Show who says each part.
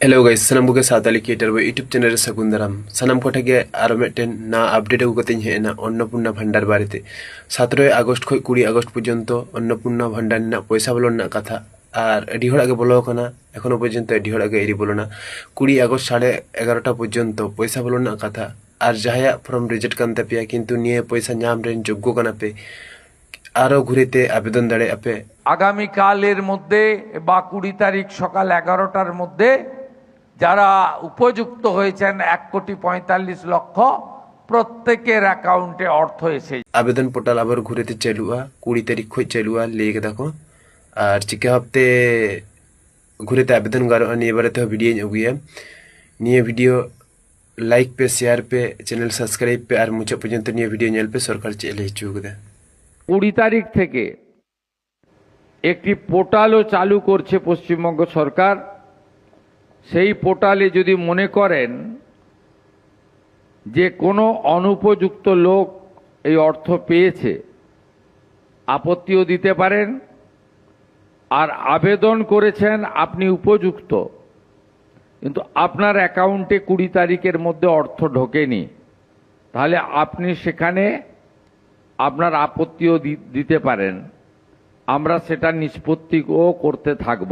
Speaker 1: Hello guys सनम को साताली creator वो YouTube channel सगुंदराम सनम को ठगे आरो मिटन ना अपडेट को कते हेना अन्नपूर्णा भंडार बारेते 17 আগস্ট खय 20 আগস্ট पर्यন্ত अन्नपूर्णा भंडार ना पैसा बोलो ना कथा আর এডি হড়াগে বলো কানা এখনো পর্যন্ত এডি হড়াগে এরি বলো না 20 আগস্ট 11:30 পর্যন্ত পয়সা বলো না কথা আর যাহায়া ফর্ম রিজেক্ট কানতে পেয়া কিন্তু নিয়ে পয়সা নাম রেন যোগ্য কানা পে আরো ঘুরেতে আবেদন দাঁড়ে আপে
Speaker 2: আগামীকালের মধ্যে বা 20 তারিখ সকাল 11টার মধ্যে যারা উপযুক্ত হয়েছেন 1,45,00,000 প্রত্যেকের অ্যাকাউন্টে অর্থ এসে
Speaker 1: আবেদন পোর্টাল আবার ঘুরেতে চালুয়া 20 তারিখ খয় চালুয়া লেগে দেখো আর চিকা হপ্তে ঘুরেতে আবেদন গারো নিয়ে বারেতে ভিডিও अगुया নিয়ে ভিডিও লাইক पे शेयर पे चैनल सब्सक्राइब पे আর মুছে পর্যন্ত নিয়ে ভিডিও নেল पे সরকার চেলে চুকদে
Speaker 2: 20 তারিখ থেকে একটি পোর্টালও চালু করছে পশ্চিমবঙ্গ সরকার। সেই পোর্টালে যদি মনে করেন যে কোনো অনুপযুক্ত লোক এই অর্থ পেয়েছে আপত্তিও দিতে পারেন, আর আবেদন করেছেন আপনি উপযুক্ত কিন্তু আপনার অ্যাকাউন্টে 20 তারিখের মধ্যে অর্থ ঢোকেনি, তাহলে আপনি সেখানে আপনার আপত্তিও দিতে পারেন। আমরা সেটা নিষ্পত্তিও করতে থাকব।